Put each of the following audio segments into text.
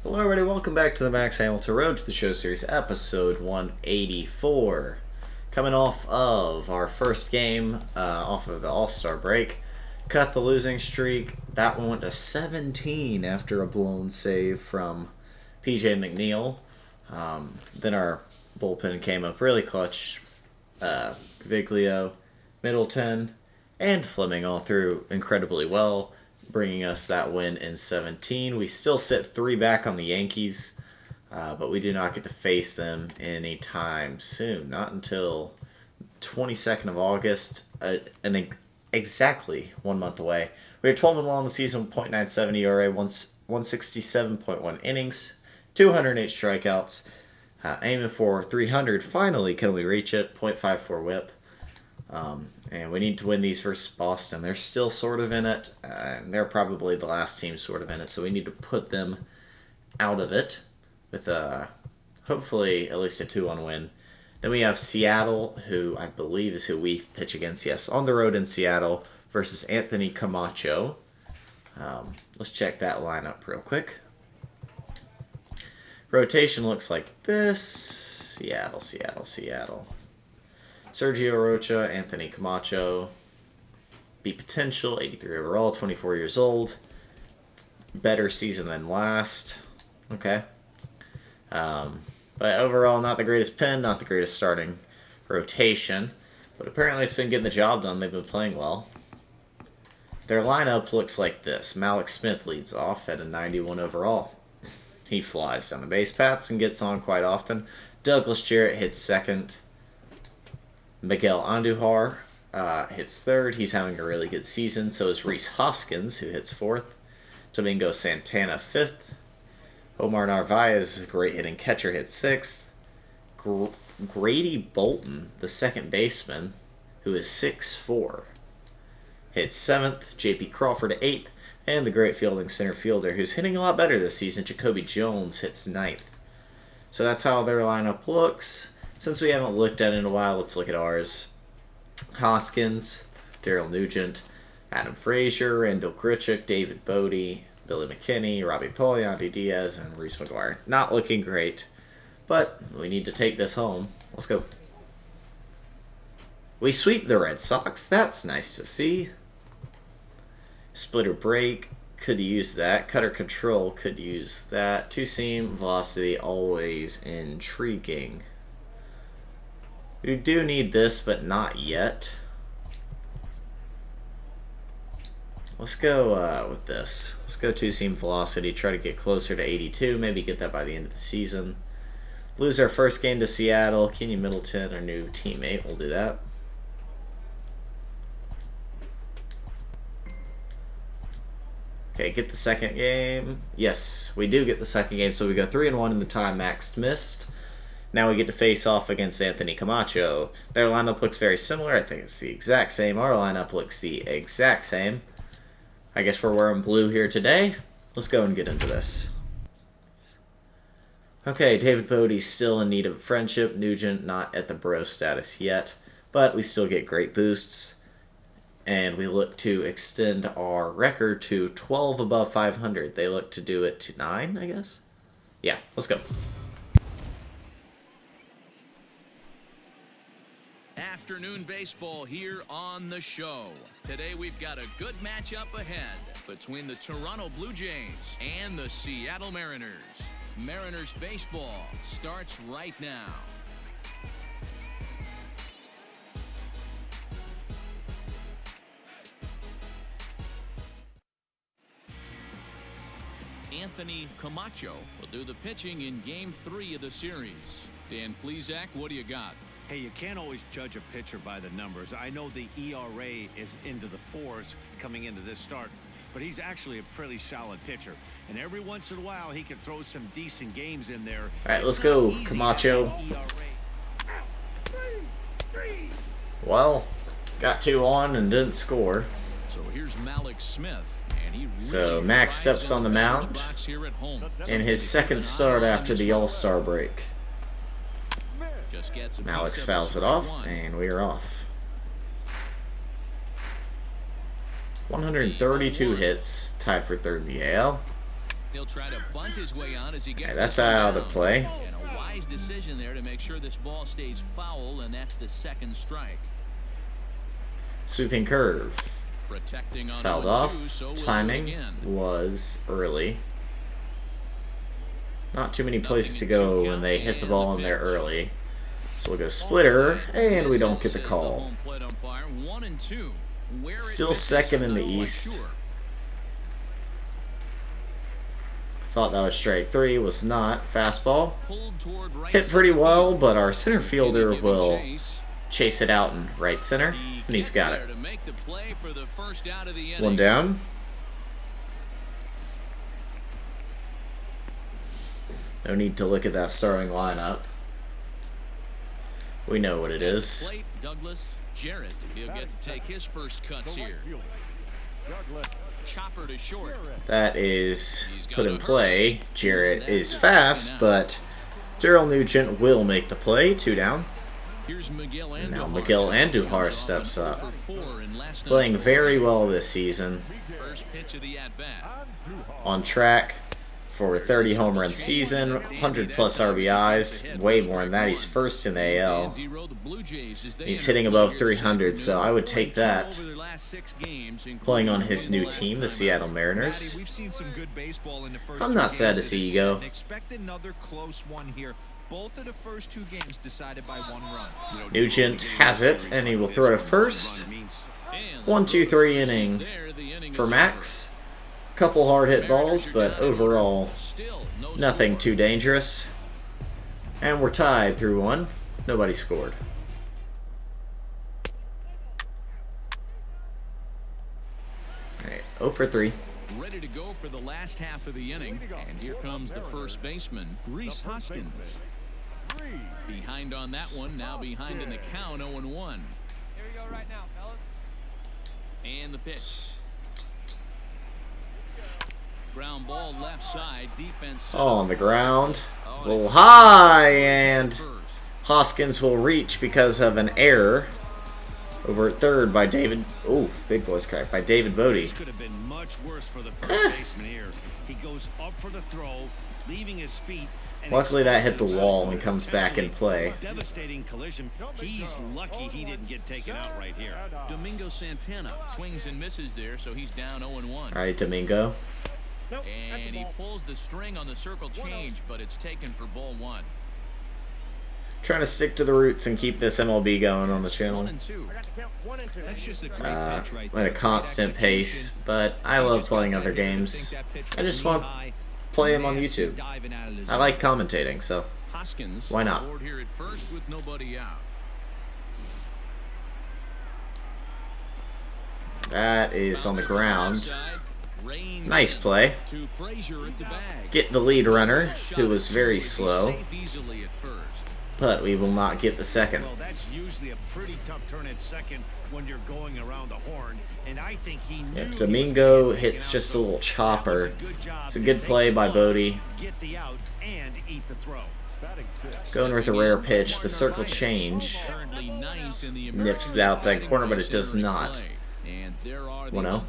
Hello everybody, welcome back to the Max Hamilton Road to the Show Series, episode 184. Coming off of our first game, off of the All-Star break. Cut the losing streak. That one went to 17 after a blown save from PJ McNeil. Then our bullpen came up really clutch. Viglio, Middleton, and Fleming all threw incredibly well, bringing us that win in 17. We still sit 3 back on the Yankees, but we do not get to face them anytime soon. Not until 22nd of August, exactly 1 month away. We are 12-1 on the season, .97 ERA, 167.1 innings, 208 strikeouts, aiming for 300. Finally, can we reach it? .54 WHIP. And we need to win these versus Boston. They're still sort of in it. They're probably the last team sort of in it, so we need to put them out of it with hopefully at least a 2-1 win. Then we have Seattle, who I believe is who we pitch against. Yes, on the road in Seattle versus Anthony Camacho. Let's check that lineup real quick. Rotation looks like this. Seattle. Sergio Rocha, Anthony Camacho. B potential, 83 overall, 24 years old. Better season than last. Okay. But overall, not the greatest pen, not the greatest starting rotation. But apparently it's been getting the job done. They've been playing well. Their lineup looks like this. Malik Smith leads off at a 91 overall. He flies down the base paths and gets on quite often. Douglas Jarrett hits second. Miguel Andujar hits third. He's having a really good season. So is Rhys Hoskins, who hits fourth. Domingo Santana, fifth. Omar Narvaez, a great hitting catcher, hits sixth. Grady Bolton, the second baseman, who is 6'4", hits seventh. J.P. Crawford, eighth. And the great fielding center fielder, who's hitting a lot better this season, Jacoby Jones, hits ninth. So that's how their lineup looks. Since we haven't looked at it in a while, let's look at ours. Hoskins, Daryl Nugent, Adam Frazier, Randall Grichuk, David Bodie, Billy McKinney, Robbie Poole, Yandy Diaz, and Reese McGuire. Not looking great, but we need to take this home. Let's go. We sweep the Red Sox. That's nice to see. Splitter break, could use that. Cutter control, could use that. Two-seam velocity, always intriguing. We do need this, but not yet. Let's go with this. Let's go two-seam velocity, try to get closer to 82, maybe get that by the end of the season. Lose our first game to Seattle. Kenyon Middleton, our new teammate, will do that. Okay, get the second game. Yes, we do get the second game, so we go 3-1 in the time Max missed. Now we get to face off against Anthony Camacho. Their lineup looks very similar. I think it's the exact same. Our lineup looks the exact same. I guess we're wearing blue here today. Let's go and get into this. Okay, David Bodie's still in need of friendship. Nugent not at the bro status yet, but we still get great boosts. And we look to extend our record to 12 above 500. They look to do it to 9, I guess? Yeah, let's go. Afternoon baseball here on the show. Today we've got a good matchup ahead between the Toronto Blue Jays and the Seattle Mariners. Mariners baseball starts right now. Anthony Camacho will do the pitching in Game 3 of the series. Dan Plesac, what do you got? Hey, you can't always judge a pitcher by the numbers. I know the ERA is into the 4s coming into this start, but he's actually a pretty solid pitcher. And every once in a while, he can throw some decent games in there. All right, let's go, Camacho. Well, got 2 on and didn't score. So here's Malik Smith. So Max steps on the mound in his second start after the All-Star break. Malik's fouls it off, and we are off. 132 hits, tied for third in the AL. He'll try to bunt his way on as he gets. Okay, that's out of play. And a wise decision there to make sure this ball stays foul, and that's the second strike. Sweeping curve. Protecting on Fouled 0-2, off. so we'll Timing again. was early. Not too many places to go when they hit the ball in there early. So we'll go splitter, and we don't get the call. Still second in the East. Thought that was strike 3, was not. Fastball. Hit pretty well, but our center fielder will chase it out in right center, and he's got it. One down. No need to look at that starting lineup. We know what it is. Douglas Jarrett, he'll get to take his first cuts here. Chopper to short. That is put in play. Jarrett is fast, but Daryl Nugent will make the play. 2 down. And now Miguel Andujar steps up. Playing very well this season. On track for a 30 home run season, 100 plus RBIs, way more than that. He's first in the AL. He's hitting above 300, so I would take that. Playing on his new team, the Seattle Mariners. I'm not sad to see you go. Both of the first 2 games decided by 1 run. Nugent has it, and he will throw to first. 1-2-3 inning for Max. Couple hard hit balls, but overall nothing too dangerous. And we're tied through 1. Nobody scored. Alright, 0 for 3. Ready to go for the last half of the inning. And here comes the first baseman, Reese Hoskins. Behind on that one, now behind in the count, 0-1. Here we go right now, fellas. And the pitch. Ground ball left side, defense. All on the ground. A little high, and Hoskins will reach because of an error. Over at third by David. Oh, big voice crack by David Bodie. This could have been much worse for the first baseman here. He goes up for the throw, leaving his feet. Luckily that hit the wall and comes back in play. Devastating collision. He's lucky he didn't get taken out right here. Domingo Santana swings and misses there, so he's down 0-1. All right, Domingo. And he pulls the string on the circle change, but it's taken for ball 1. Trying to stick to the roots and keep this MLB going on the channel. 1-2. That's just a great pitch right there. At a constant pace, but I love playing other games. I just want to play them on YouTube. I like commentating, so Hoskins why not? aboard here at first with nobody out. That is on the ground. Nice play. Get the lead runner, who was very slow. But we will not get the second. Well, that's usually a pretty tough turn at second when you're going around the horn, and I think he knew. Yeah, Domingo hits just a little chopper. It's a good play by Bodie. Get the out and eat the throw. Going with a rare pitch, the circle change. Nips the outside corner, but it does not. 1-0.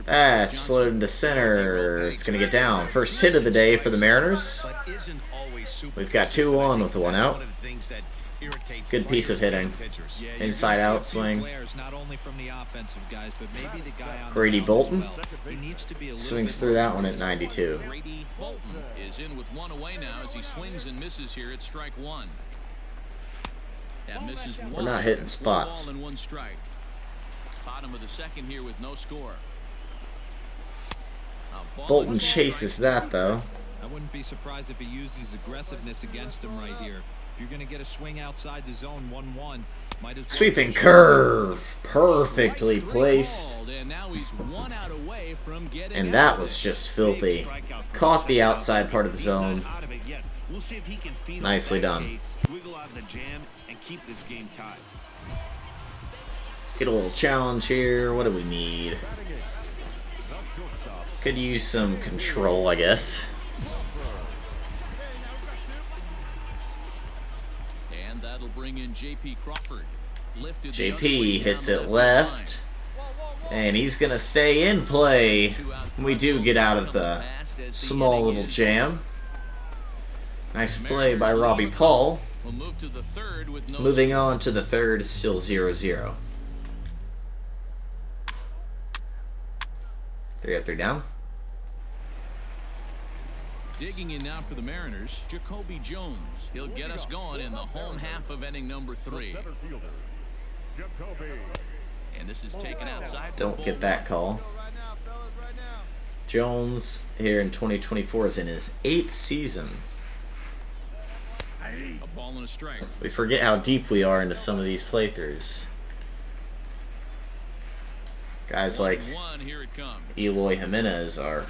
That's floating to center. It's going to get down. First hit of the day for the Mariners. We've got 2-1 with the 1 out. Good piece of hitting. Inside out swing. Grady Bolton swings through that one at 92. Grady Bolton is in with 1 away now as he swings and misses here at strike 1. That misses 1. We're not hitting spots. 1 ball and 1 strike. Bottom of the second here with no score. Bolton chases that though. I wouldn't be surprised if he uses aggressiveness against him right here. If you're going to get a swing outside the zone 1-1, might as well. Sweeping curve, perfectly placed. And that was just filthy. Caught the outside part of the zone. Nicely done. Wiggle out of the jam and keep this game tied. Get a little challenge here. What do we need? Could use some control, I guess. And that'll bring in JP Crawford. JP hits it left. And he's going to stay in play. We do get out of the small little jam. Nice play by Robbie Paul. Moving on to the third, still 0-0. 3 up, 3 down. Digging in now for the Mariners, Jacoby Jones. He'll get us going in the home half of inning number 3. And this is taken outside. Don't get that call. Jones here in 2024 is in his 8th season. A ball and a strike. We forget how deep we are into some of these playthroughs. Guys like Eloy Jimenez are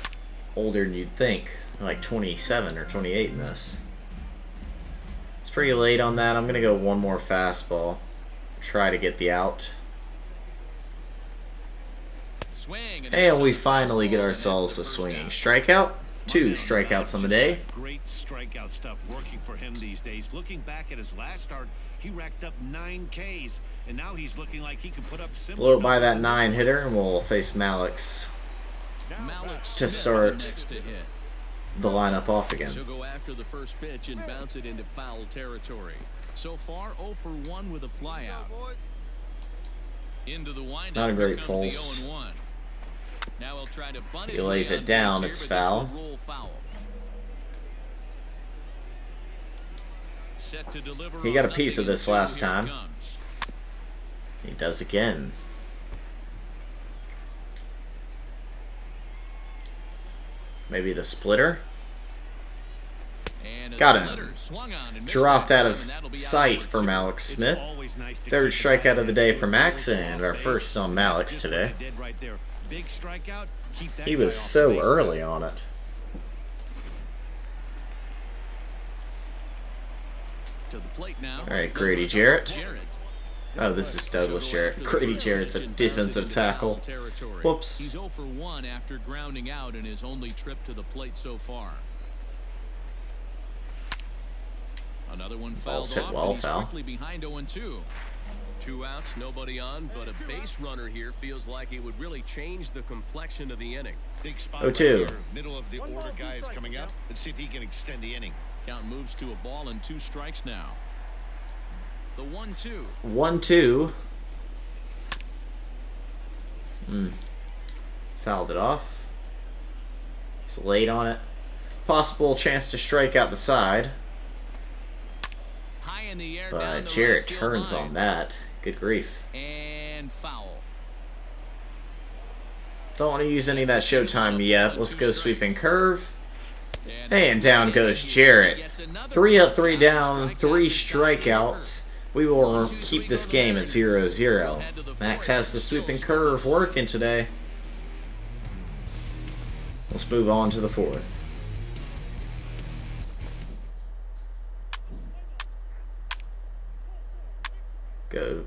older than you'd think. They're like 27 or 28 in this. It's pretty late on that. I'm going to go one more fastball. Try to get the out. And we finally get ourselves a swinging strikeout. 2 strikeouts on the day. Great strikeout stuff working for him these days. Looking back at his last start, he racked up 9 Ks, and now he's looking like he can put up similar. Blow it by that 9 hitter, and we'll face Malix to start the lineup off again. So go after the first pitch and bounce it into foul territory. So far, 0 for 1 with a flyout. Into the windup. Not a great pulse. Now he'll try to bunt. He lays it down. It's foul. He got a piece of this last time. He does again. Maybe the splitter. Got him. Dropped out of sight for Malix Smith. 3rd strikeout of the day for Max, and our first on Malix today. He was so early on it. Alright, Grady Jarrett. Oh, this is Douglas Jarrett. Grady Jarrett's a defensive tackle. Whoops. He's 0 for 1 after grounding out in his only trip to the plate so far. Another one Ball's hit well, foul. Behind 0-2. 2 outs, nobody on, but a base runner here feels like it would really change the complexion of the inning. Big spot 0-2. right here. Middle of the order guy is coming up. Let's see if he can extend the inning. Count moves to a ball and 2 strikes now. The 1-2. 1-2. Fouled it off. It's late on it. Possible chance to strike out the side. High in the air, but Jarrett turns on that. Good grief. And foul. Don't want to use any of that showtime yet. Let's go sweeping curve. And down goes Jarrett. 3 up, 3 down, 3 strikeouts. We will keep this game at 0-0. Max has the sweeping curve working today. Let's move on to the 4th. Go.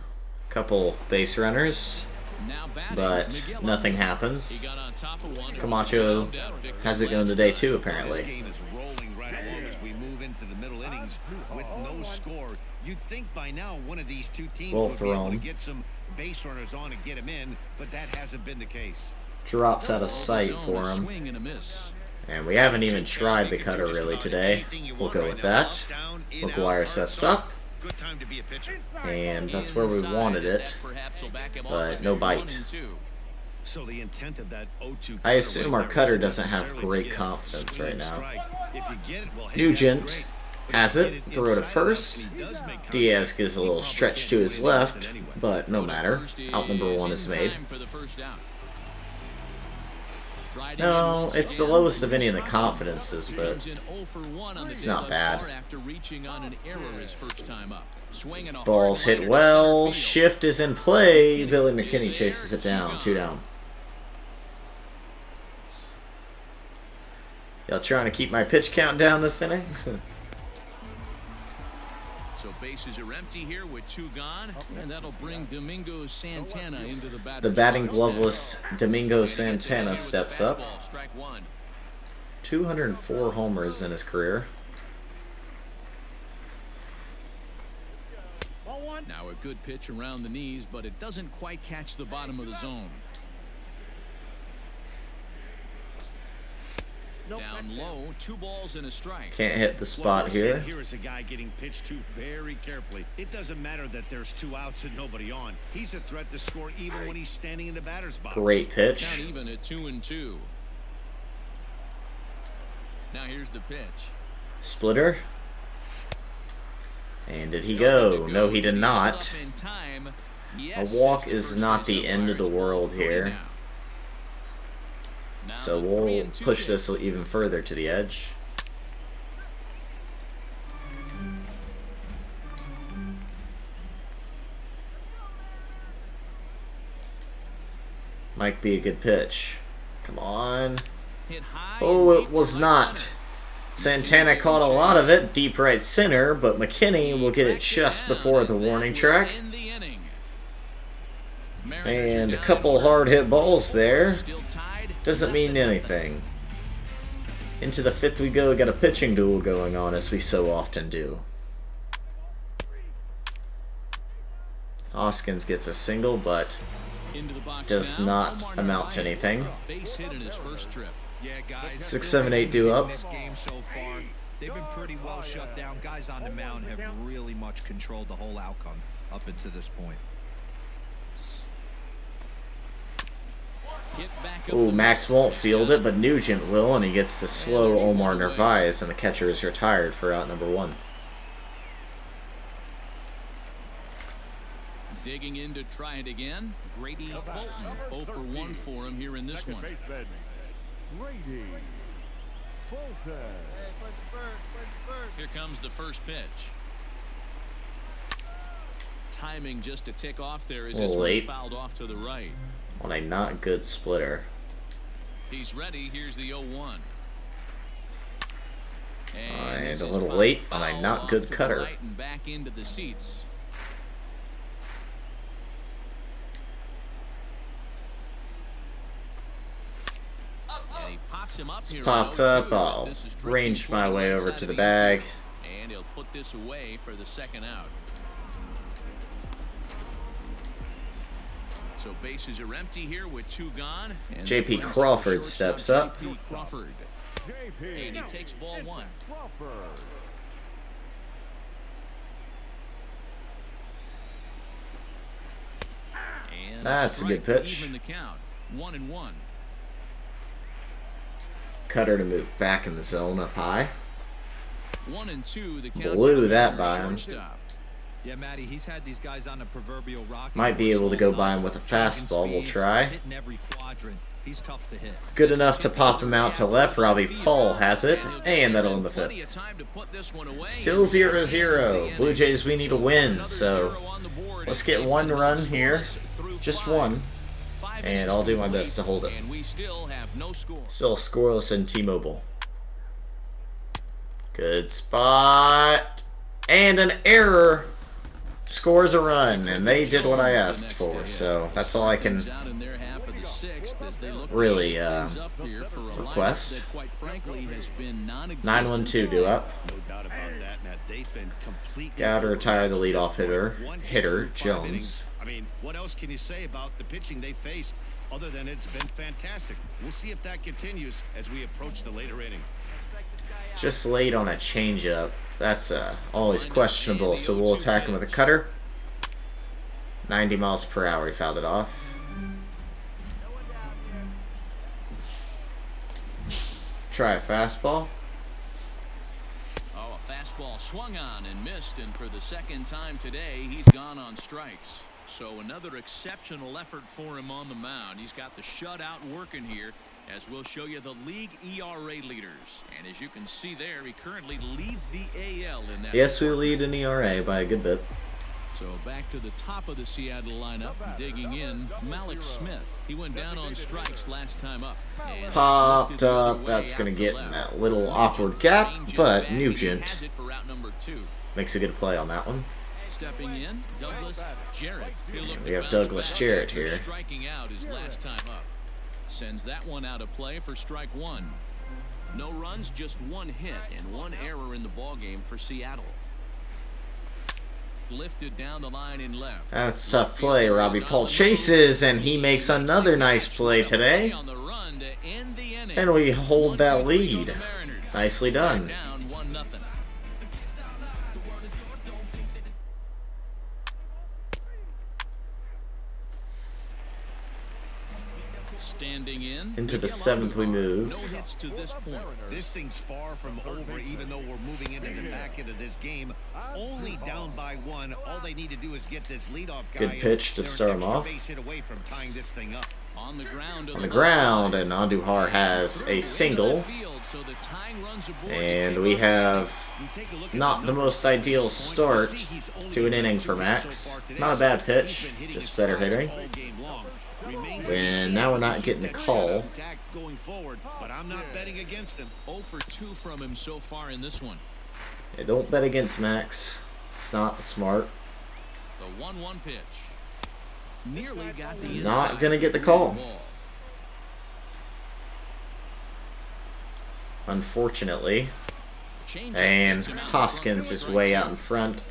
Couple base runners, but nothing happens. Camacho has it going to day 2 apparently. This game is rolling right along as we move into the middle innings with no score. You'd think by now one of these 2 teams would be able to get some base runners on and get him in, but that hasn't been the case. Drops out of sight for him. And we haven't even tried the cutter really today. We'll go with that. McGuire sets up. And that's where we wanted it, but no bite. I assume our cutter doesn't have great confidence right now. Nugent has it, throw to first. Diaz gives a little stretch to his left, but no matter. Out number 1 is made. No, it's the lowest of any of the confidences, but it's not bad. Ball's hit well. Shift is in play. Billy McKinney chases it down. 2 down. Y'all trying to keep my pitch count down this inning? So bases are empty here with 2 gone, and that'll bring Domingo Santana into the batter's The batting box. gloveless Domingo Santana steps up. Strike 1. 204 homers in his career. Now a good pitch around the knees, but it doesn't quite catch the bottom of the zone. Down low, 2 balls and a strike. Can't hit the spot here. Here is a guy getting pitched to very carefully. It doesn't matter that there's 2 outs and nobody on. He's a threat to score even when he's standing in the batter's box. Great pitch. Count even at 2-2. Now here's the pitch. Splitter. And did he go? No, he did not. A walk is not the end of the world here. So we'll push this even further to the edge. Might be a good pitch. Come on. Oh, it was not. Santana caught a lot of it, deep right center, but McKinney will get it just before the warning track. And a couple hard hit balls there. Doesn't mean anything. Into the 5th we go. We got a pitching duel going on, as we so often do. Hoskins gets a single, but does not amount to anything. 6, 7, 8 due up. This game so far, they've been pretty well shut down. Guys on the mound have really much controlled the whole outcome up until this point. Oh, Max won't field it, but Nugent will, and he gets the slow Omar Narvaez, and the catcher is retired for out number 1. Digging in to try it again. Grady Bolton, 0 for 1 for him here in this one. Here comes the first pitch. Timing just to tick off there as this one's fouled off to the right. On a not good splitter. He's ready. Here's the 0-1. And a little late on a not good cutter. Right and back into the seats. And he pops him up It's here. popped up. I'll range my way over to the bag. And he'll put this away for the 2nd out. So bases are empty here with 2 gone. And J.P. Crawford steps up. J.P. Crawford. And he takes ball 1. And That's a good pitch. Even the count. 1-1. Cutter to move back in the zone up high. 1-2. The count. Blew that by him. Yeah, Matty, he's had these guys on the proverbial rocket. Might be able to go by him with a fastball. We'll try. Hitting every quadrant. He's tough to hit. Good enough to pop him out to left. Robbie Paul has it, and that'll end the 5th. Still 0-0. Blue Jays, we need a win, so let's get 1 run here. Just 1. And I'll do my best to hold it. Still scoreless in T-Mobile. Good spot. And an error. Scores a run, and they did what I asked for, so that's all I can really request. 9-1-2 due up. Got to retire the leadoff hitter Jones. I mean, what else can you say about the pitching they faced other than it's been fantastic? We'll see if that continues as we approach the later inning. Just late on a changeup. That's always questionable, so we'll attack him with a cutter. 90 miles per hour, he fouled it off. Try a fastball. Oh, a fastball swung on and missed, and for the 2nd time today, he's gone on strikes. So another exceptional effort for him on the mound. He's got the shutout working here, as we'll show you the league ERA leaders. And as you can see there, he currently leads the AL in that. Yes, we lead in ERA by a good bit. So back to the top of the Seattle lineup, digging in, Malik Smith. He went down on strikes last time up. And Popped up. That's going to get in that little awkward gap, but Nugent makes a good play on that one. Stepping in, Douglas Jarrett. We have Douglas Jarrett here. Striking out his last time up. Sends that one out of play for strike 1. No runs, just 1 hit and 1 error in the ballgame for Seattle. Lifted down the line in left. That's a tough play. Robbie Paul chases, and he makes another nice play today. end the inning. And we hold that 1-2-3 lead. go the Mariners. Nicely done. Down 1-0. Standing in. Into the Miguel 7th we Andujar. move. No hits to this point. This thing's far from over, even though we're moving into the back end of this game. Only down by 1. All they need to do is get this leadoff guy. Good pitch to start him off. Base hit away from tying this thing up. On the ground, On the ground, and Andujar has a single. And we have not the most ideal start to an inning for Max. Not a bad pitch, just better hitting. And now we're not getting the call. Going forward, but I'm not betting against him. 0 for 2 from him so far in this one. Yeah, don't bet against Max. It's not smart. The 1-1 pitch. Nearly got the inside. Not gonna get the call. Unfortunately. And Hoskins is way out in front.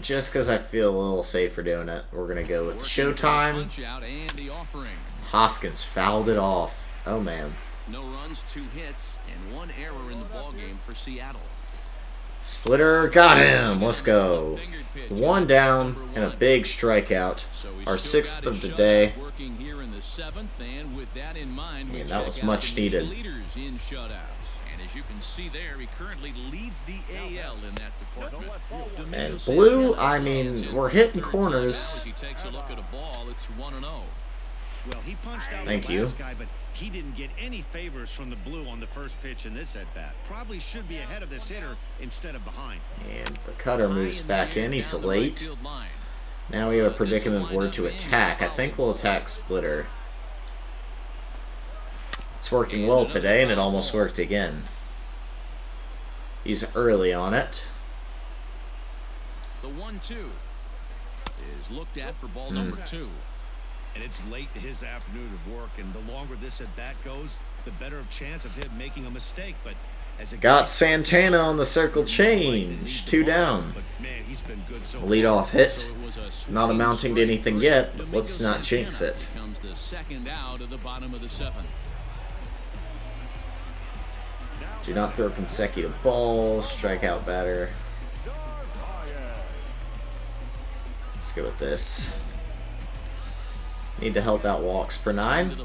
Just because I feel a little safer doing it, we're going to go with Showtime. Hoskins fouled it off. Oh, man. No runs, 2 hits, and 1 error in the ballgame for Seattle. Splitter got him. Let's go. 1 down and a big strikeout. Our 6th of the day. And that was much needed. And as you can see there, he currently leads the AL in that department. And Blue, I mean, we're hitting corners. He takes a look at a ball, it's 1-0. Well, he punched out Thank the you. last guy, but he didn't get any favors from the Blue on the first pitch in this at-bat. Probably should be ahead of this hitter instead of behind. And the cutter moves back in. He's late. Now we have a predicament where to attack. I think we'll attack Splitter. It's working well today, and it almost worked again. He's early on it. The 1-2 is looked at for ball number 2. And it's late his afternoon of work, and the longer this at-bat goes, the better chance of him making a mistake. But as it Got Santana on the circle change. 2 down. But man, he's been good so Leadoff hit. Not amounting to anything yet, but let's not jinx it. Comes the 2nd out of the bottom of the 7th. Do not throw consecutive balls. Strikeout batter. Let's go with this. Need to help out walks per 9.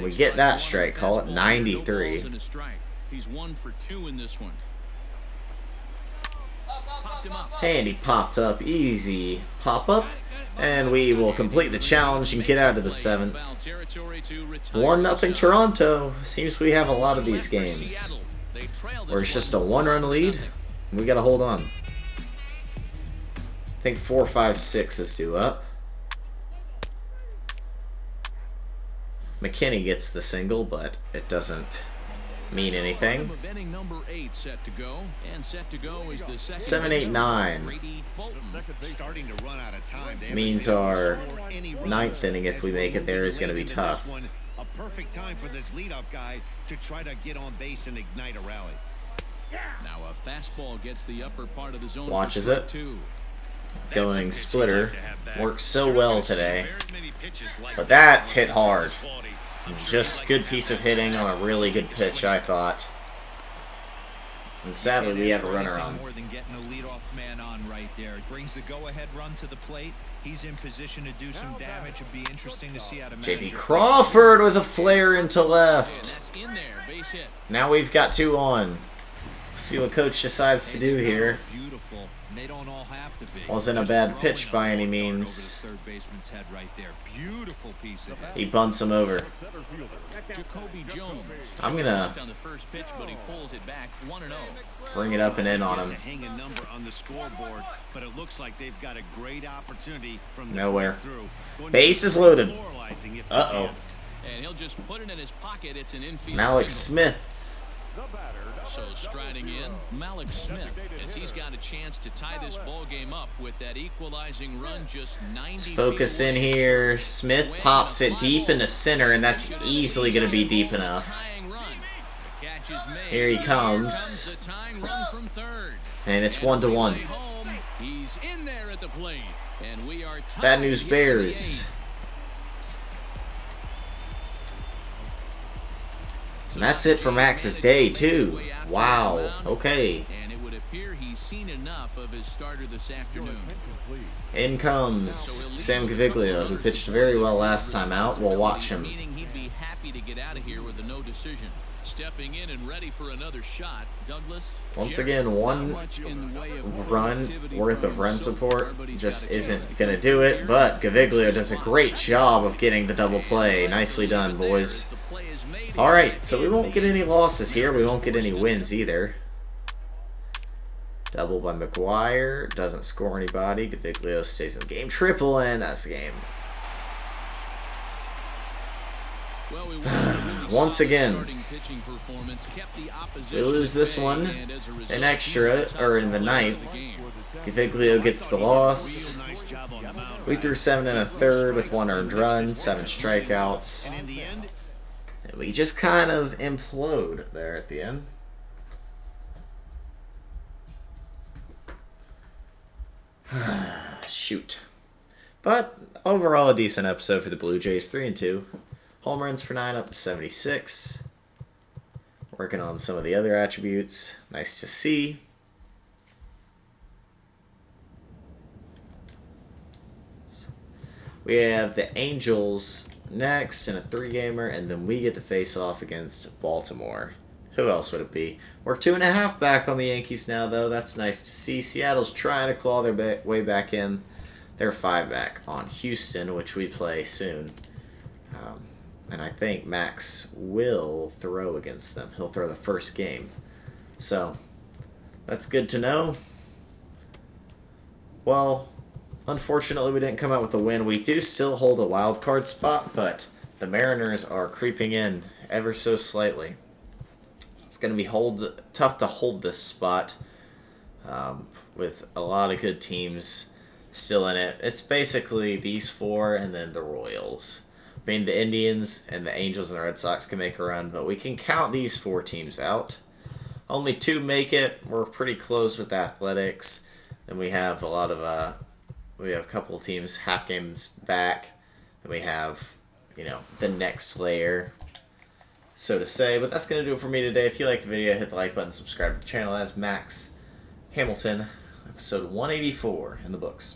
We get that strike. Call it 93. He's 1 for 2 in this one. And he popped up. Easy pop up. And we will complete the challenge and get out of the 7th. 1-0 Toronto. Seems we have a lot of these games where it's just a 1-run lead. We got to hold on. I think 4, 5, 6 is due up. McKinney gets the single, but it doesn't mean anything. 7, 8, 9 starting to run out of time. means our 9th inning, if we make it there, is going to be tough. A perfect time for this leadoff guy to try to get on base and ignite a rally. Now a fastball gets the upper part of the zone. Watches it. Going Splitter. Works so well today. But that's hit hard. Just good piece of hitting on a really good pitch, I thought. And sadly, we have a runner on. More than getting a leadoff man on right there. It brings the go-ahead run to the plate. He's in position to do some damage. It'd be interesting to see how to manage JP it. Crawford with a flare into left. Now we've got 2 on. See what coach decides to do here. Beautiful. They don't all have to be. Wasn't a bad pitch by any means. Third baseman's head right there. Beautiful piece of hit. He bunts him over. Jacoby Jones. I'm gonna on the first pitch, but he pulls it back 1-0. bring it up and in on him. Hang a number on the scoreboard, but it looks like they've got a great opportunity from Nowhere. through. Base is loaded. Demoralizing if they Uh-oh. can't. And he'll just put it in his pocket. It's an infield Malik single. Smith. So striding in, Malik Smith, as he's got a chance to tie this ball game up with that equalizing run just 90 Let's feet focus in away. here. Smith pops it deep in the center, and that's easily going to be deep enough. Tying run. The catch is made. Here he comes. The tying run from third. And it's 1-1. Home. He's in there at the plate. And we are tied Bad news here in the Bears. eighth. And that's it for Max's day, too. Wow. Okay. And it would appear he's seen enough of his starter this afternoon. In comes Sam Gaviglio, who pitched very well last time out. We'll watch him. Meaning he'd be happy to get out of here with a no decision. Stepping in and ready for another shot, Douglas. Once again, one run worth of run support just isn't going to do it, but Gaviglio does a great job of getting the double play. Nicely done, boys. Alright, so we won't get any losses here. We won't get any wins either. Double by McGuire. Doesn't score anybody. Gaviglio stays in the game. Triple, and that's the game. Once again, we lose this one in extra, or in the ninth. Gaviglio gets the loss. We threw 7 1/3 with 1 earned run, 7 strikeouts. And we just kind of implode there at the end. Shoot. But overall, a decent episode for the Blue Jays. 3-2. Home runs per 9 up to 76. Working on some of the other attributes. Nice to see. We have the Angels next in a 3-gamer, and then we get to face off against Baltimore. Who else would it be? We're 2.5 back on the Yankees now, though. That's nice to see. Seattle's trying to claw their way back in. They're 5 back on Houston, which we play soon. And I think Max will throw against them. He'll throw the first game. So, that's good to know. Well, unfortunately, we didn't come out with a win. We do still hold a wild card spot, but the Mariners are creeping in ever so slightly. It's going to be tough to hold this spot with a lot of good teams still in it. It's basically these 4 and then the Royals. I mean, the Indians and the Angels and the Red Sox can make a run, but we can count these 4 teams out. Only 2 make it. We're pretty close with the Athletics. Then we have a couple of teams half games back. And we have, the next layer, so to say. But that's going to do it for me today. If you liked the video, hit the like button, subscribe to the channel. As Max Hamilton, episode 184 in the books.